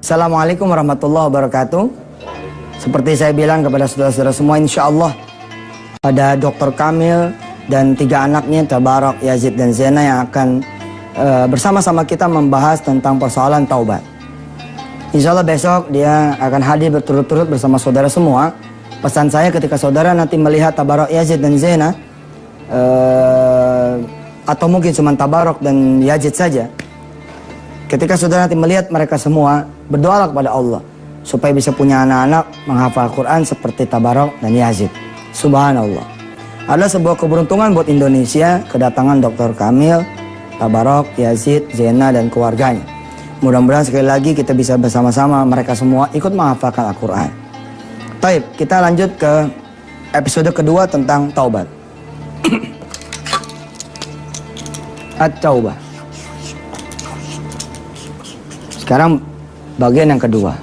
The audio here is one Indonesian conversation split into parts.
Assalamualaikum warahmatullahi wabarakatuh. Seperti saya bilang kepada saudara-saudara semua, insya Allah ada Dr. Kamil dan 3 anaknya, Tabarak, Yazid, dan Zena, yang akan bersama-sama kita membahas tentang persoalan taubat. Insya Allah besok dia akan hadir berturut-turut bersama saudara semua. Pesan saya ketika saudara nanti melihat Tabarak, Yazid, dan Zena, atau mungkin cuma Tabarak dan Yazid saja, ketika saudara nanti melihat mereka semua, berdoalah kepada Allah supaya bisa punya anak-anak menghafal Quran seperti Tabarak dan Yazid. Subhanallah. Adalah sebuah keberuntungan buat Indonesia kedatangan Dr. Kamil, Tabarak, Yazid, Zena, dan keluarganya. Mudah-mudahan sekali lagi kita bisa bersama-sama mereka semua ikut menghafalkan Al-Quran. Baik, kita lanjut ke episode kedua tentang taubat. At-Taubah. Sekarang bagian yang kedua.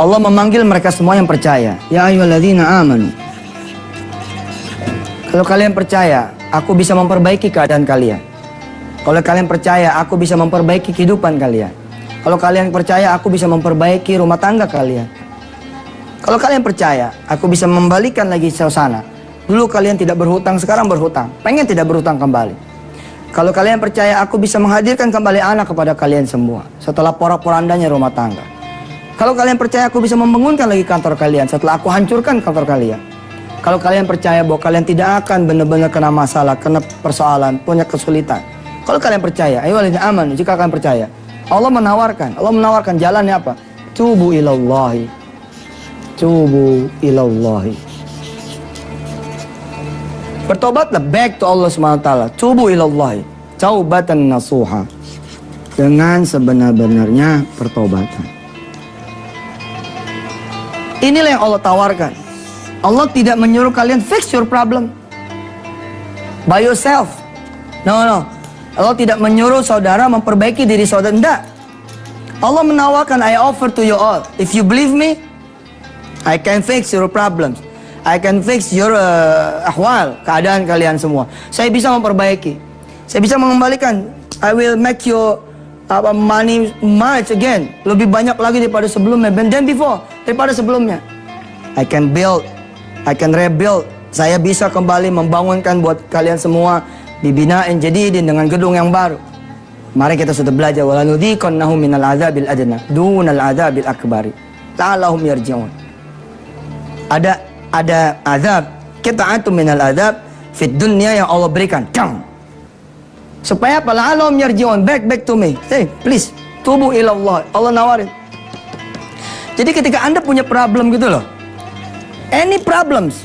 Allah memanggil mereka semua yang percaya. Ya ayyuhalladzina amanu. Kalau kalian percaya, aku bisa memperbaiki keadaan kalian. Kalau kalian percaya, aku bisa memperbaiki kehidupan kalian. Kalau kalian percaya, aku bisa memperbaiki rumah tangga kalian. Kalau kalian percaya, aku bisa membalikan lagi suasana. Dulu kalian tidak berhutang, sekarang berhutang. Pengen tidak berhutang kembali. Kalau kalian percaya, aku bisa menghadirkan kembali anak kepada kalian semua setelah porak-porandanya rumah tangga. Kalau kalian percaya, aku bisa membangunkan lagi kantor kalian setelah aku hancurkan kantor kalian. Kalau kalian percaya bahwa kalian tidak akan benar-benar kena masalah, kena persoalan, punya kesulitan. Kalau kalian percaya, ayo aman. Jika kalian percaya, Allah menawarkan jalannya apa? Tubu ilallahi. Tubu ilallahi. Bertobatlah, back to Allah SWT. Tubu ilallahi. Taubatan nasuha. Dengan sebenar-benarnya pertobatan. Inilah yang Allah tawarkan. Allah tidak menyuruh kalian fix your problem by yourself. No. Allah tidak menyuruh saudara memperbaiki diri saudara. Tidak. Allah menawarkan, I offer to you all. If you believe me, I can fix your problems. I can fix your ahwal, keadaan kalian semua. Saya bisa memperbaiki. Saya bisa mengembalikan. I will make your money much again. Lebih banyak lagi daripada sebelumnya. Than before. Daripada sebelumnya. I can build. I can rebuild. Saya bisa kembali membangunkan buat kalian semua. Bibina'in jadidin, dengan gedung yang baru. Mari kita sudah belajar. Walanudhiqannahum minal adzabil adna dunal adzabil akbari la'allahum yarji'un. Ada azab, qita'atun minal azab fid dunya yang Allah berikan. Supaya apa? La'allahum yarji'un, back to me. Hey, please, tubu ilallah. Allah nawarin. Jadi ketika Anda punya problem gitu loh, any problems,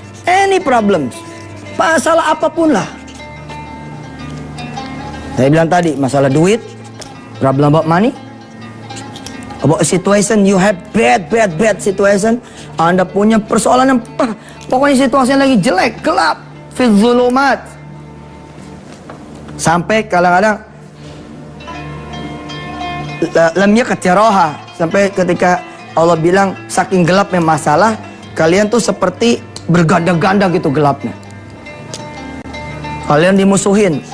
masalah apapun lah. Saya bilang tadi, masalah duit, problem about money, about situation, you have bad situation. Anda punya persoalan yang, pokoknya situasinya lagi jelek, gelap, fil zulumat. Sampai kadang-kadang, lam yaktiroha. Sampai ketika Allah bilang, saking gelapnya masalah, kalian tuh seperti berganda-ganda gitu gelapnya. Kalian dimusuhin.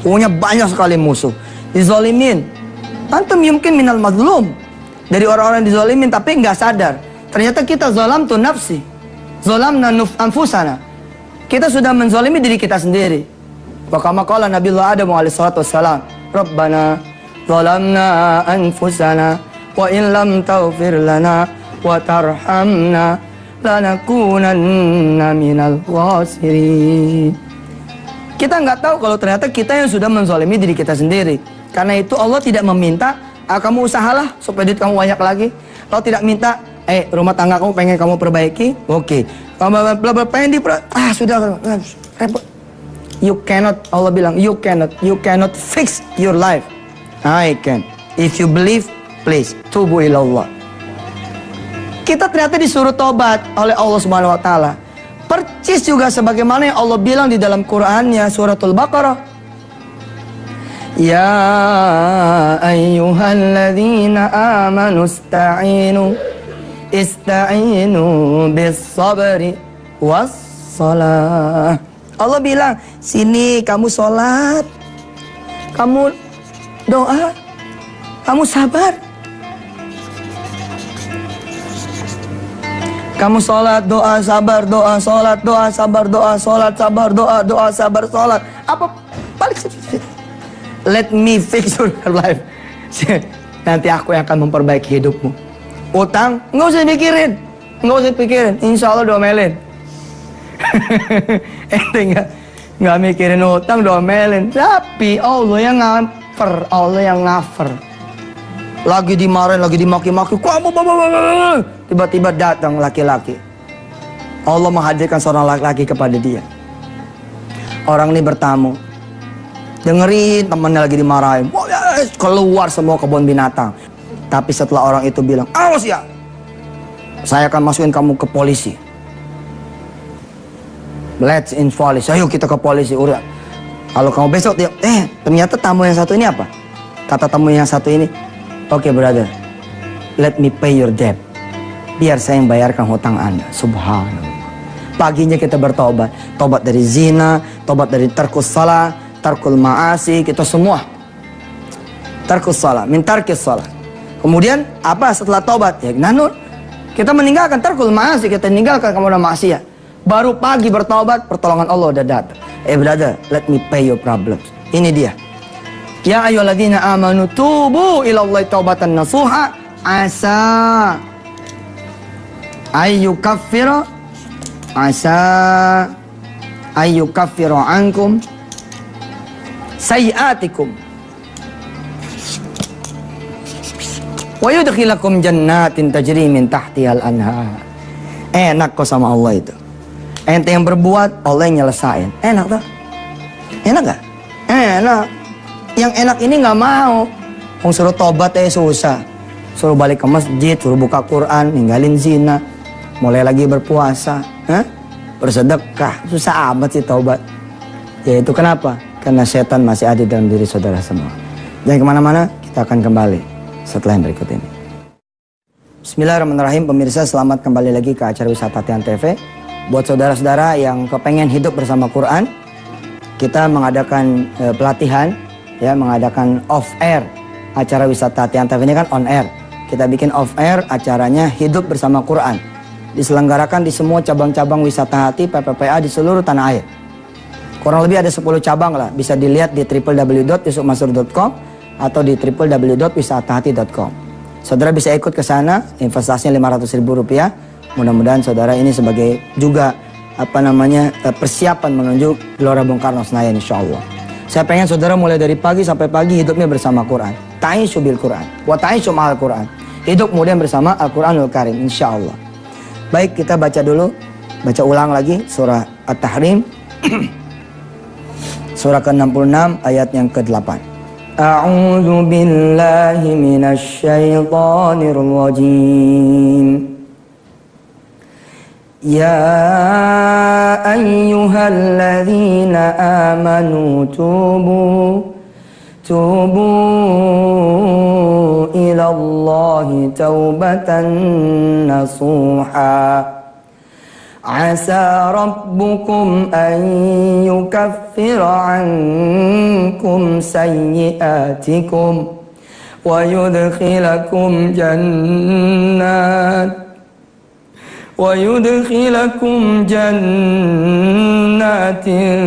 Punya banyak sekali musuh. Dizolimin. Antum yumkin minal mazlum. Dari orang-orang dizolimin tapi nggak sadar. Ternyata kita zolam tu nafsi. Zolamna anfusana. Kita sudah menzolimi diri kita sendiri. Wa kama qala Nabiullah Adam alaihi salatu wassalam. Rabbana zolamna anfusana. Wa in lam taghfir lana wa tarhamna lanakunanna minal khasirin. Kita nggak tahu kalau ternyata kita yang sudah menzalimi diri kita sendiri. Karena itu Allah tidak meminta, kamu usahalah supaya duit kamu banyak lagi. Allah tidak minta, rumah tangga kamu pengen kamu perbaiki, oke. Kamu pengen sudah repot. You cannot, Allah bilang, you cannot fix your life. I can. If you believe, please, tubu ilallah. Kita ternyata disuruh tobat oleh Allah Subhanahu Wa Taala. Percis juga sebagaimana yang Allah bilang di dalam Qur'annya, suratul Baqarah. Ya ayyuhalladzina amanu ista'inu bis sabri was salah. Allah bilang, sini kamu sholat, kamu doa, Kamu sabar. Kamu sholat, doa, sabar, doa, sholat, doa, sabar, doa, sholat, sabar, doa, doa, sabar, sholat. Apa? Balik. Let me fix your life. Nanti aku yang akan memperbaiki hidupmu. Utang, nggak usah pikirin. Nggak usah pikirin. Insya Allah domelin. Ente nggak mikirin utang, domelin. Tapi Allah yang ngaper, Allah yang ngafer. Lagi dimarahin, lagi dimaki-maki. Kamu tiba-tiba datang laki-laki. Allah menghadirkan seorang laki-laki kepada dia. Orang ini bertamu. Dengerin temannya lagi dimarahin. Keluar semua kebun binatang. Tapi setelah orang itu bilang, awas ya, saya akan masukin kamu ke polisi. Let's in police. Ayo kita ke polisi. Udah. Kalau kamu besok, ternyata tamu yang satu ini apa? Kata tamu yang satu ini, oke, brother, let me pay your debt. Biar saya yang bayarkan hutang Anda. Subhanallah. Paginya kita bertobat. Tobat dari zina, tobat dari tarkus salah, tarkul ma'asi, kita semua. Tarkus salah, min tarkis salah. Kemudian apa setelah tobat? Ya, kita meninggalkan tarkul ma'asi, kita meninggalkan kemudian maksiat. Baru pagi bertobat, pertolongan Allah udah datang. Brother, let me pay your problems. Ini dia. Ya ayyuhalladzina amanu tubu ilallahi taubatan nasuha asa ayyukaffira ankum sayiatikum wa yudkhilakum jannatin tajri min tahtihal anhar. Enak kok sama Allah itu. Ente yang berbuat, Allah yang nyelesain. Enak tuh. Enak gak? Enak. Yang enak ini nggak mau. Suruh tobat susah. Suruh balik ke masjid, suruh buka Quran, ninggalin zina, mulai lagi berpuasa, bersedekah. Susah amat sih taubat. Ya itu kenapa? Karena setan masih ada dalam diri saudara semua. Jangan kemana-mana, kita akan kembali setelah yang berikut ini. Bismillahirrahmanirrahim. Pemirsa, selamat kembali lagi ke acara Wisata Tian TV. Buat saudara-saudara yang kepengen hidup bersama Quran, kita mengadakan pelatihan, ya, mengadakan off air. Acara Wisata Tian TV ini kan on air. Kita bikin off air, acaranya hidup bersama Quran. Diselenggarakan di semua cabang-cabang wisata hati PPPA di seluruh tanah air. Kurang lebih ada 10 cabang lah. Bisa dilihat di www.yusufmansur.com atau di www.wisatahati.com. Saudara bisa ikut ke sana, investasinya Rp500.000. Mudah-mudahan saudara ini sebagai juga persiapan menuju Gelora Bung Karno Senayan, insya Allah. Saya pengen saudara mulai dari pagi sampai pagi hidupnya bersama Quran. Ta'ishu bil Quran, wa ta'ishu ma'al Quran. Hidup kemudian bersama Al-Quranul Karim, insya Allah. Baik, kita baca dulu, baca ulang lagi surah At-Tahrim. Surah ke-66 ayat yang ke-8. A'udzu billahi minasy syaithanir rajim. Ya ayyuhalladzina amanu tubu ilallahi taubatan nasuha. Asa rabbukum an yukaffira ankum sayyiatikum wa yudkhilakum jannatin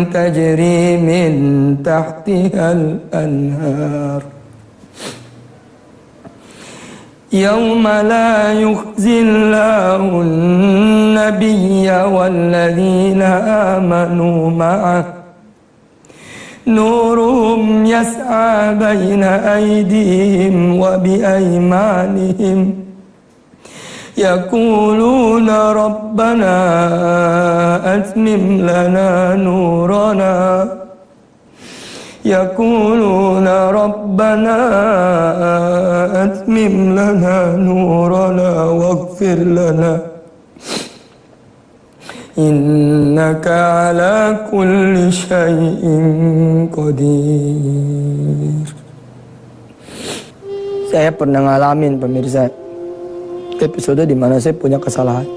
tajri min tahtihal anhar. Yawma la yukhzillahu an-nabiyya wal-ladhina amanu ma'ah nuruhum yas'a bayna aydihim wa biaymanihim yaquluna rabbana atmim lana nurana yaquluna rabbana atmim lana nurana waghfir lana innaka ala kulli syai'in qadir. Saya pernah ngalamin, pemirsa, episode di mana saya punya kesalahan.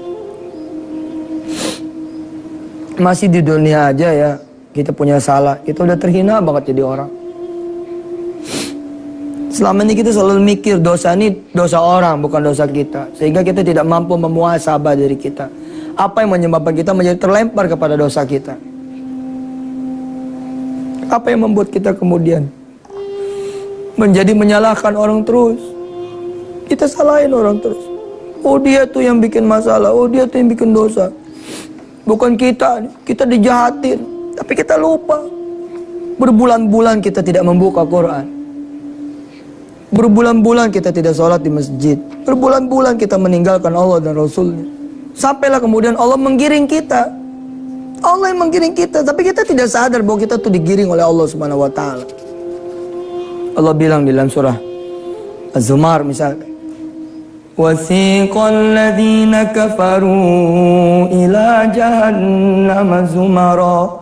Masih di dunia aja ya, kita punya salah, kita udah terhina banget jadi orang. Selama ini kita selalu mikir dosa ini dosa orang, bukan dosa kita. Sehingga kita tidak mampu memuhasabah diri kita. Apa yang menyebabkan kita menjadi terlempar kepada dosa kita? Apa yang membuat kita kemudian menjadi menyalahkan orang terus? Kita salahin orang terus. Oh, dia tuh yang bikin masalah. Oh, dia tuh yang bikin dosa. Bukan kita. Kita dijahatin. Tapi kita lupa. Berbulan-bulan kita tidak membuka Quran. Berbulan-bulan kita tidak sholat di masjid. Berbulan-bulan kita meninggalkan Allah dan Rasulnya. Sampailah kemudian Allah menggiring kita. Allah yang menggiring kita. Tapi kita tidak sadar bahwa kita tuh digiring oleh Allah Subhanahu wa ta'ala. Allah bilang di dalam surah Az-Zumar misalnya. Wasiqal ladzina kafaru ila jahannam zumara.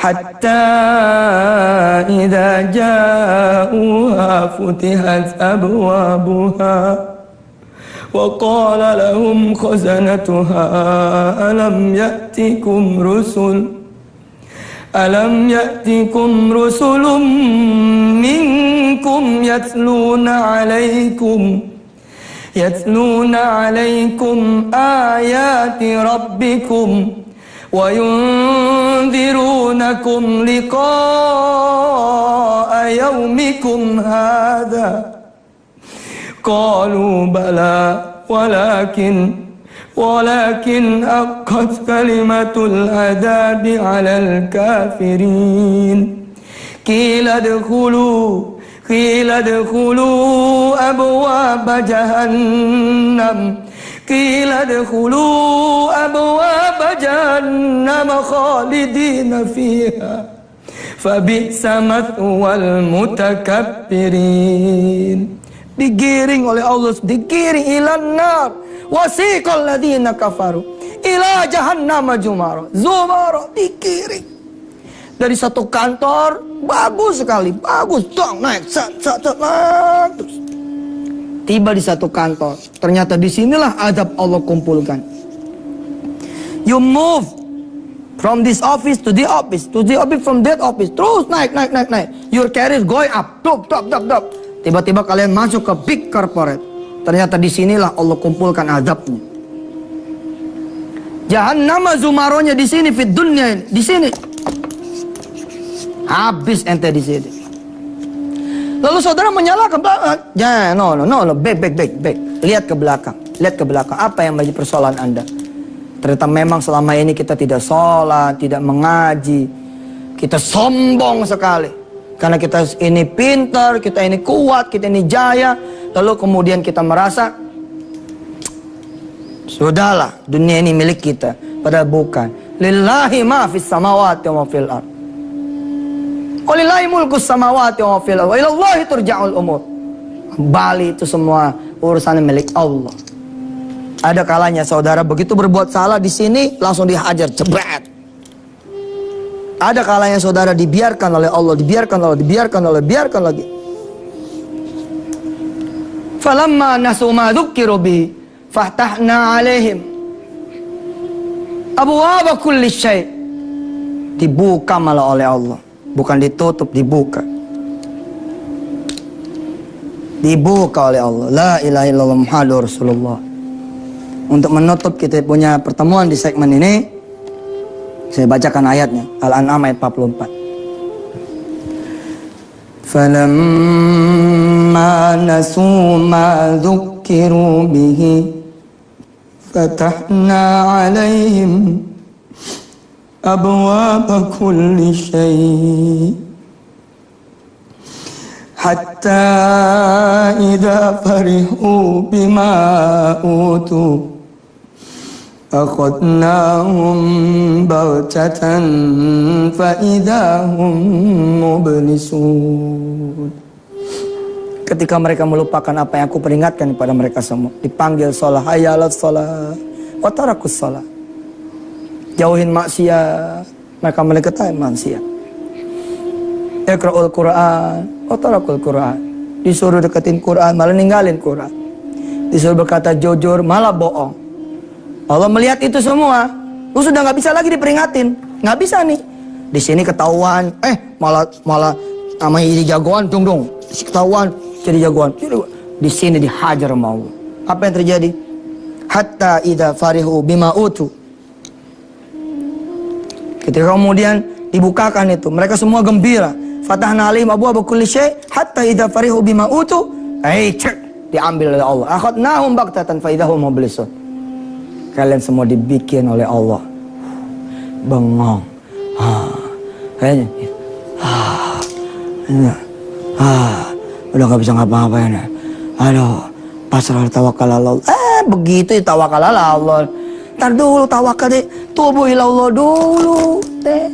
حتى إذا جاءوها فتحت أبوابها وقال لهم خزنتها ألم يأتكم رسل منكم يتلون عليكم آيات ربكم وينذرونكم لقاء يومكم هذا قالوا بلى ولكن حقت كلمة العذاب على الكافرين قيل ادخلوا أبواب جهنم خالدين فيها فبئس مثوى المتكبرين. Digiring oleh Allah, digiring ilan nar. Wasiqal ladzina kafaru ila jahannam zumara, digiring dari satu kantor bagus sekali, bagus dong, naik terus tiba di satu kantor. Ternyata disinilah azab Allah kumpulkan. You move from this office to the office, from that office, terus naik. Your career going up, top. Tiba-tiba kalian masuk ke big corporate. Ternyata disinilah Allah kumpulkan azabnya. Jahannam zumaronya di sini, fit dunya di sini. Habis ente di sini. Lalu saudara menyalahkan, ya, no, back. Lihat ke belakang. Apa yang menjadi persoalan Anda? Ternyata memang selama ini kita tidak sholat, tidak mengaji. Kita sombong sekali. Karena kita ini pintar, kita ini kuat, kita ini jaya. Lalu kemudian kita merasa, sudahlah, dunia ini milik kita. Padahal bukan. Lillahi ma fis samawati wa fil ardh. Walillahi mulkus samawati wa fil ardh wa ilallahi turja'ul umur. Kembali itu semua urusannya milik Allah. Ada kalanya saudara begitu berbuat salah di sini langsung dihajar, jebret. Ada kalanya saudara dibiarkan oleh Allah, dibiarkan lagi. Falamma nasu ma dzukkiru bihi fahtahna 'alaihim abwaaba kulli syai'. Dibuka malah oleh Allah. Bukan ditutup, dibuka. Dibuka oleh Allah. La ilaha illallah Muhammadur Rasulullah. Untuk menutup kita punya pertemuan di segmen ini, saya bacakan ayatnya. Al-An'am ayat 44. Falamma nasu ma dzukkiru bihi fatahna 'alaihim أبواب كل شيء حتى إذا فرحوا بما أوتوا أخذناهم بغتة فإذا هم مبلسون. Ketika mereka melupakan apa yang aku peringatkan kepada mereka semua, dipanggil sholat, hayya 'alas sholat, wa tarakus sholat. Jauhin maksiat, mereka mendekati maksiat. Iqra'ul Qur'an, tarakul Qur'an. Disuruh deketin Quran, malah ninggalin Quran. Disuruh berkata jujur, malah bohong. Allah melihat itu semua. Lu sudah nggak bisa lagi diperingatin, nggak bisa nih. Di sini ketahuan, malah namanya jadi jagoan, dong. ketahuan jadi jagoan. Di sini dihajar sama Allah. Apa yang terjadi? Hatta idza farihu bima utu. Ketika kemudian dibukakan itu, mereka semua gembira. Fatahna alaihim abwaaba kulli syai' hatta idza farihu bima utu, diambil oleh Allah. Akhadnahum baghtatan fa idza hum mublisun. Kalian semua dibikin oleh Allah bengong. Kayaknya udah gak bisa ngapa-ngapain. Aduh, pasrah tawakal Allah. Begitu ya tawakal Allah. Ntar dulu tawakal deh. Tubuh ilallah dulu deh.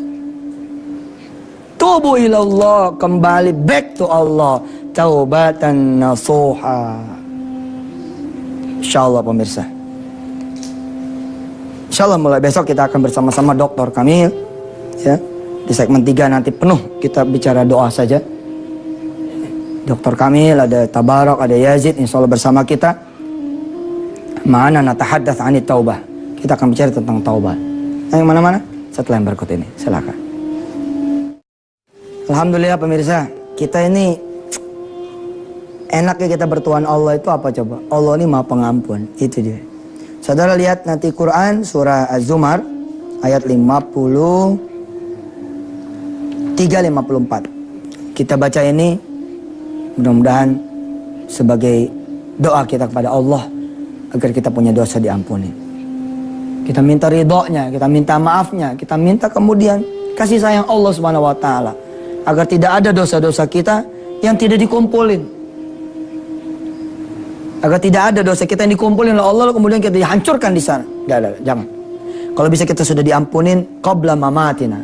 Tubuh ilallah, kembali back to Allah. Taubatan nasuha. Insyaallah pemirsa. Insyaallah mulai besok kita akan bersama-sama Dr. Kamil, ya. Di segmen 3 nanti penuh kita bicara doa saja. Dr. Kamil, ada Tabarok, ada Yazid, insyaallah bersama kita. Ma'ana natahaddath 'anit taubah. Kita akan bicara tentang taubat. Yang mana-mana setelah yang berikut ini. Silakan. Alhamdulillah pemirsa, kita ini enaknya kita bertuhan Allah itu apa coba? Allah ini Maha Pengampun, itu dia. Saudara lihat nanti Quran surah Az-Zumar ayat 53-54. Kita baca ini mudah-mudahan sebagai doa kita kepada Allah agar kita punya dosa diampuni. Kita minta ridhonya, kita minta maafnya, kita minta kemudian kasih sayang Allah Subhanahu wa taala agar tidak ada dosa-dosa kita yang tidak dikumpulin. Agar tidak ada dosa kita yang dikumpulin oleh Allah kemudian kita dihancurkan di sana. Jangan. Kalau bisa kita sudah diampunin qabla mamatina,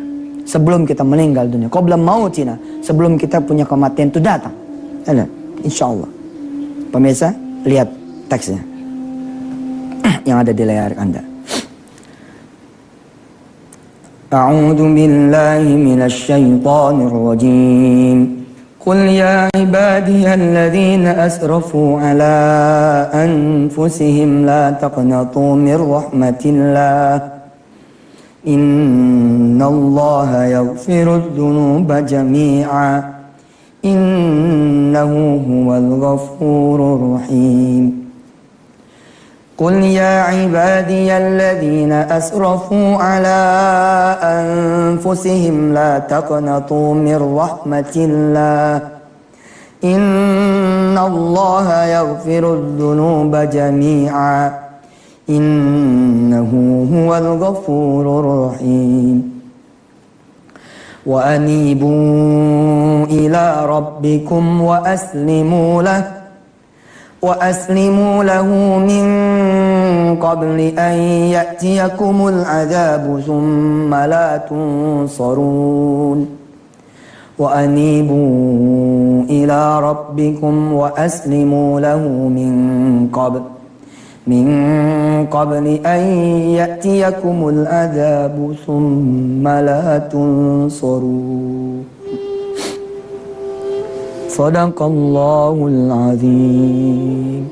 sebelum kita meninggal dunia, qabla mautina, sebelum kita punya kematian itu datang. Ada, insyaallah. Pemirsa, lihat teksnya yang ada di layar Anda. A'udzu billahi minasy syaithanir rajim. قل يا عبادي الذين أسرفوا على أنفسهم لا تقنطوا من رحمة الله إن الله يغفر الذنوب جميعا إنه هو الغفور الرحيم قل يا عبادي الذين أسرفوا على أنفسهم لا تقنطوا من رحمة الله إن الله يغفر الذنوب جميعا إنه هو الغفور الرحيم وأنيبوا إلى ربكم وأسلموا له من قبل أن يأتيكم العذاب ثم لا تنصرون وأنيبوا إلى ربكم وأسلموا له من قبل أن يأتيكم العذاب ثم لا تنصرون Sadaqallahul azim.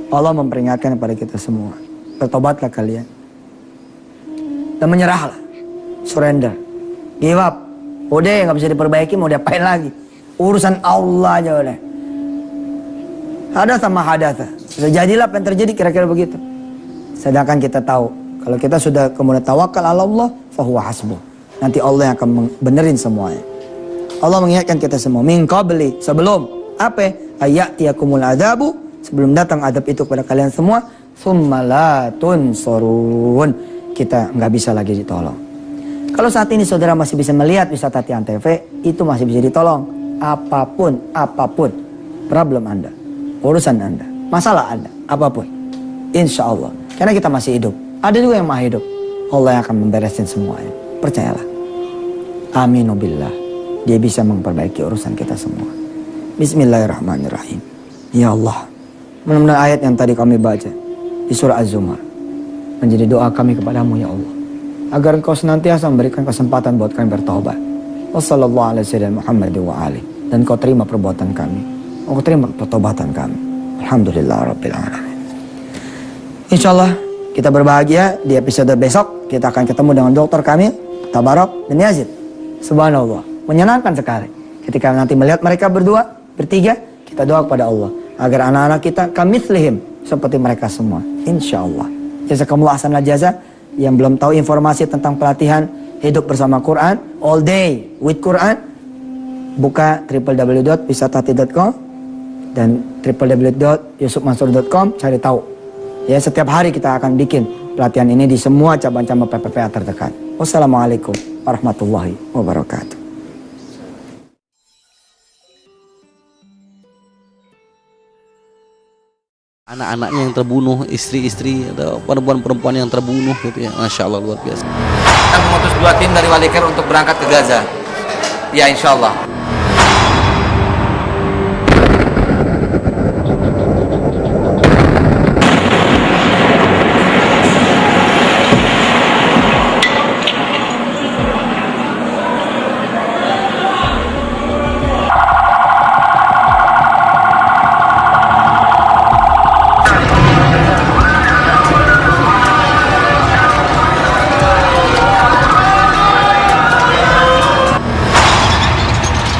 Allah memperingatkan kepada kita semua. Bertobatlah kalian. Dan menyerahlah. Surrender. Give up. Udah gak bisa diperbaiki, mau diapain lagi. Urusan Allah aja udah. Hadatha ma hadatha. Sudah jadilah apa yang terjadi kira-kira begitu. Sedangkan kita tahu. Kalau kita sudah kemudian tawakal ala Allah, fahuwa hasbuh. Nanti Allah yang akan benerin semuanya. Allah mengingatkan kita semua min qabli, sebelum apa? Ayatiyakumul adzabu, sebelum datang adab itu kepada kalian semua, tsumma la tunsurun. Kita nggak bisa lagi ditolong. Kalau saat ini saudara masih bisa melihat wisata Tian TV, itu masih bisa ditolong. Apapun problem Anda, urusan Anda, masalah Anda, apapun. Insya Allah. Karena kita masih hidup. Ada juga yang maha hidup. Allah yang akan memberesin semuanya. Percayalah. Aminu billah. Dia bisa memperbaiki urusan kita semua. Bismillahirrahmanirrahim. Ya Allah, mudah-mudahan ayat yang tadi kami baca di surah Az-Zumar menjadi doa kami kepadamu ya Allah, agar Engkau senantiasa memberikan kesempatan buat kami bertaubat. Wassallallahu ala sayyidina Muhammad wa alihi. Dan Kau terima perbuatan kami, Kau terima pertobatan kami. Alhamdulillah rabbil alamin. Insyaallah kita berbahagia di episode besok. Kita akan ketemu dengan Dr. Kamil, Tabarok, dan Yazid. Subhanallah, menyenangkan sekali ketika nanti melihat mereka berdua bertiga, kita doa kepada Allah agar anak-anak kita kamithlihim, seperti mereka semua, insya Allah. Jazakumullah ahsanal jaza. Yang belum tahu informasi tentang pelatihan hidup bersama Quran, all day with Quran, buka www.wisatahati.com dan www.yusufmansur.com, cari tahu. Ya, setiap hari kita akan bikin pelatihan ini di semua cabang-cabang PPPA terdekat. Wassalamualaikum warahmatullahi wabarakatuh. Anak-anaknya yang terbunuh, istri-istri atau perempuan-perempuan yang terbunuh gitu ya, Masya Allah, luar biasa. Kita mengutus 2 tim dari Wali Care untuk berangkat ke Gaza. Ya, insya Allah.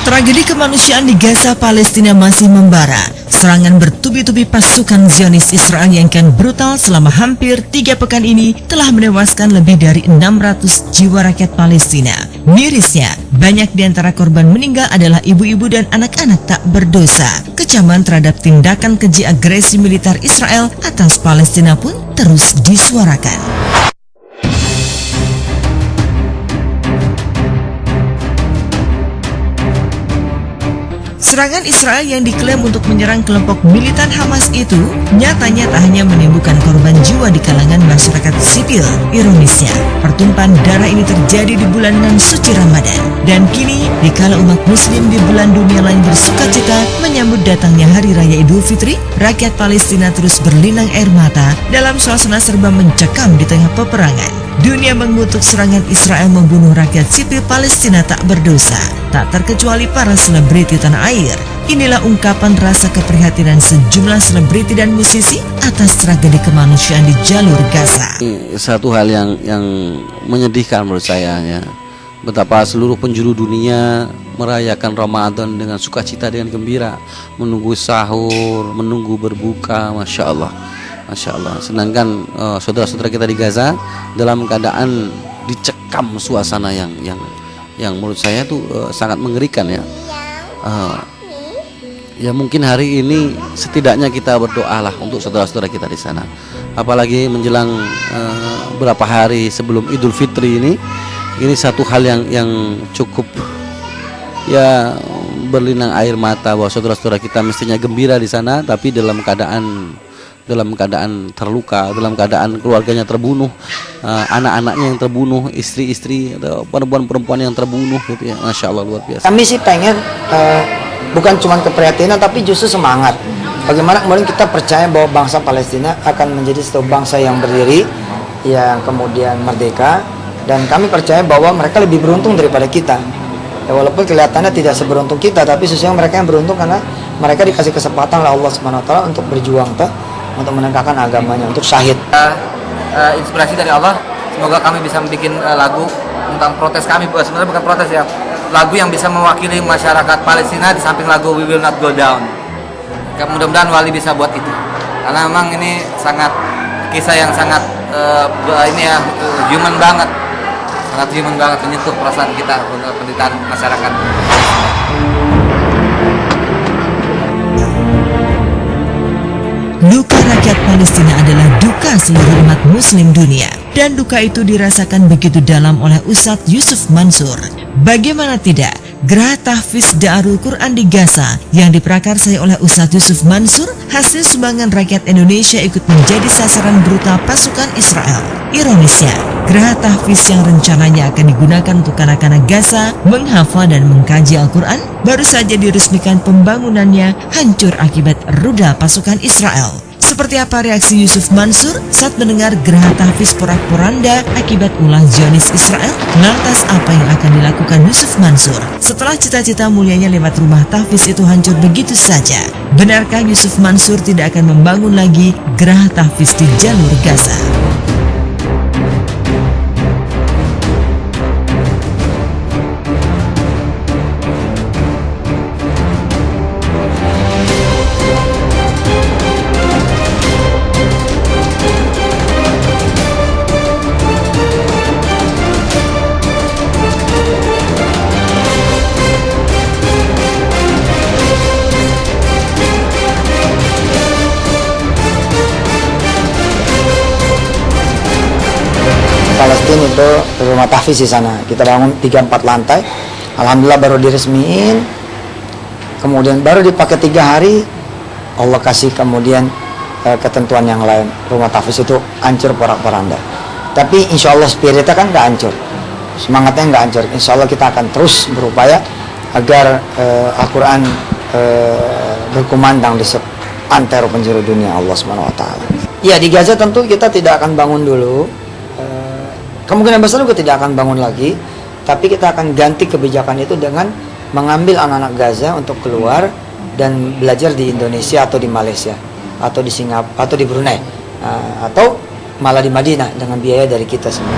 Tragedi kemanusiaan di Gaza, Palestina masih membara. Serangan bertubi-tubi pasukan Zionis Israel yang kian brutal selama hampir 3 pekan ini telah menewaskan lebih dari 600 jiwa rakyat Palestina. Mirisnya, banyak di antara korban meninggal adalah ibu-ibu dan anak-anak tak berdosa. Kecaman terhadap tindakan keji agresi militer Israel atas Palestina pun terus disuarakan. Serangan Israel yang diklaim untuk menyerang kelompok militan Hamas itu nyatanya tak hanya menimbulkan korban jiwa di kalangan masyarakat sipil. Ironisnya, pertumpahan darah ini terjadi di bulan nan suci Ramadan. Dan kini, dikala umat muslim di belahan dunia lain bersukacita menyambut datangnya Hari Raya Idul Fitri, rakyat Palestina terus berlinang air mata dalam suasana serba mencekam di tengah peperangan. Dunia mengutuk serangan Israel membunuh rakyat sipil Palestina tak berdosa, tak terkecuali para selebriti tanah air. Inilah ungkapan rasa keprihatinan sejumlah selebriti dan musisi atas tragedi kemanusiaan di jalur Gaza. Satu hal yang menyedihkan menurut saya ya, betapa seluruh penjuru dunia merayakan Ramadan dengan sukacita, dengan gembira, menunggu sahur, menunggu berbuka, Masya Allah. Masya Allah. Sedangkan saudara-saudara kita di Gaza dalam keadaan dicekam suasana yang menurut saya tuh sangat mengerikan ya. Ya mungkin hari ini setidaknya kita berdoalah untuk saudara-saudara kita di sana. Apalagi menjelang berapa hari sebelum Idul Fitri ini satu hal yang cukup ya berlinang air mata bahwa saudara-saudara kita mestinya gembira di sana, tapi dalam keadaan terluka, dalam keadaan keluarganya terbunuh, anak-anaknya yang terbunuh, istri-istri atau perempuan-perempuan yang terbunuh gitu ya, Masya Allah, luar biasa. Kami sih pengen bukan cuma keprihatinan tapi justru semangat. Bagaimana kemudian kita percaya bahwa bangsa Palestina akan menjadi satu bangsa yang berdiri, yang kemudian merdeka, dan kami percaya bahwa mereka lebih beruntung daripada kita. Ya, walaupun kelihatannya tidak seberuntung kita, tapi sesungguhnya mereka yang beruntung karena mereka dikasih kesempatan oleh Allah Subhanahu wa taala untuk berjuang untuk menegakkan agamanya, untuk syahid. Inspirasi dari Allah, semoga kami bisa bikin lagu tentang protes kami, sebenarnya bukan protes ya, lagu yang bisa mewakili masyarakat Palestina di samping lagu We Will Not Go Down. Mudah-mudahan Wali bisa buat itu, karena memang ini sangat kisah yang sangat human banget, menyentuh perasaan kita untuk penderitaan masyarakat. Duka rakyat Palestina adalah duka seluruh umat muslim dunia. Dan duka itu dirasakan begitu dalam oleh Ustadz Yusuf Mansur. Bagaimana tidak, Geraha Tahfiz Darul Quran di Gaza yang diprakarsai oleh Ustadz Yusuf Mansur hasil sumbangan rakyat Indonesia ikut menjadi sasaran brutal pasukan Israel. Ironisnya, Geraha Tahfiz yang rencananya akan digunakan untuk anak-anak Gaza menghafal dan mengkaji Al-Quran baru saja diresmikan pembangunannya hancur akibat rudal pasukan Israel. Seperti apa reaksi Yusuf Mansur saat mendengar Geraha Tahfiz porak-poranda akibat ulah Zionis Israel? Lantas apa yang akan dilakukan Yusuf Mansur setelah cita-cita mulianya lewat rumah Tahfiz itu hancur begitu saja? Benarkah Yusuf Mansur tidak akan membangun lagi Geraha Tahfiz di jalur Gaza? itu rumah tahfiz di sana. Kita bangun 3-4 lantai. Alhamdulillah baru diresmiin. Kemudian baru dipakai 3 hari, Allah kasih kemudian ketentuan yang lain. Rumah tahfiz itu hancur porak-poranda. Tapi insya Allah spiritnya kan nggak hancur, semangatnya nggak hancur. Insya Allah kita akan terus berupaya agar Al-Quran berkumandang di seantero penjuru dunia Allah Subhanahu Wa Taala. Ya, di Gaza tentu kita tidak akan bangun dulu. Kemungkinan besar juga tidak akan bangun lagi. Tapi kita akan ganti kebijakan itu dengan mengambil anak-anak Gaza untuk keluar dan belajar di Indonesia atau di Malaysia atau di Singapura atau di Brunei atau malah di Madinah dengan biaya dari kita semua.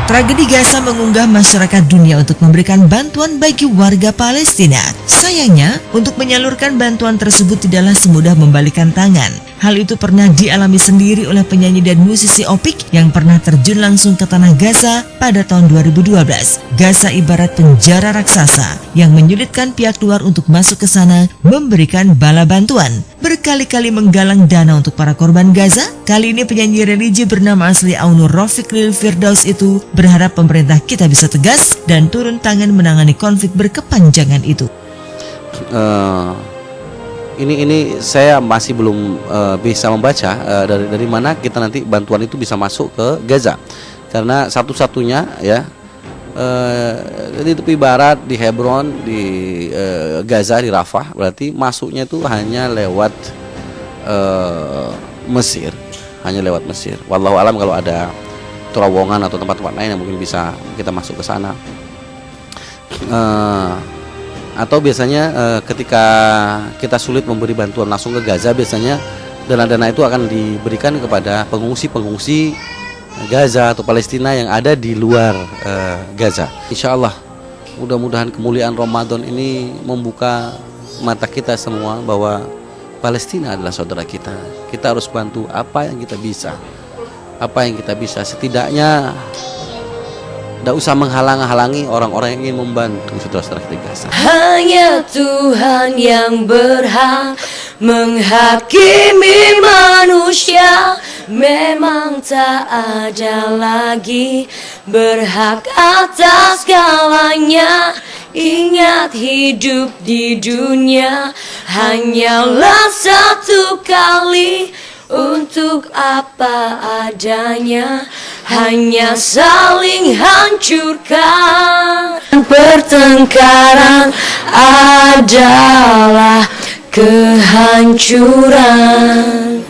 Tragedi Gaza mengunggah masyarakat dunia untuk memberikan bantuan bagi warga Palestina. Sayangnya, untuk menyalurkan bantuan tersebut tidaklah semudah membalikan tangan. Hal itu pernah dialami sendiri oleh penyanyi dan musisi Opik yang pernah terjun langsung ke tanah Gaza pada tahun 2012. Gaza ibarat penjara raksasa yang menyulitkan pihak luar untuk masuk ke sana memberikan bala bantuan. Berkali-kali menggalang dana untuk para korban Gaza, kali ini penyanyi religi bernama asli Aunur Rafiq Lil Firdaus itu berharap pemerintah kita bisa tegas dan turun tangan menangani konflik berkepanjangan itu. Ini saya masih belum bisa membaca dari mana kita nanti bantuan itu bisa masuk ke Gaza, karena satu-satunya ya di tepi barat, di Hebron, di Gaza, di Rafah, berarti masuknya itu hanya lewat Mesir, Wallahu alam kalau ada terowongan atau tempat-tempat lain yang mungkin bisa kita masuk ke sana. Atau biasanya ketika kita sulit memberi bantuan langsung ke Gaza, biasanya dana-dana itu akan diberikan kepada pengungsi-pengungsi Gaza atau Palestina yang ada di luar Gaza. Insya Allah mudah-mudahan kemuliaan Ramadan ini membuka mata kita semua bahwa Palestina adalah saudara kita. Kita harus bantu apa yang kita bisa. Setidaknya tidak usah menghalang-halangi orang-orang yang ingin membantu saudara-saudara kita di Gaza. Hanya Tuhan yang berhak menghakimi manusia. Memang tak ada lagi berhak atas segalanya. Ingat, hidup di dunia hanyalah satu kali. Untuk apa adanya, hanya saling hancurkan. Pertengkaran adalah kehancuran.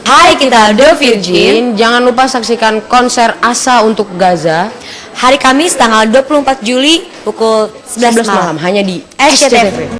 Hai, kita Aldo Virgin. Jangan lupa saksikan konser Asa untuk Gaza Hari Kamis tanggal 24 Juli pukul 11 malam hanya di SCTV.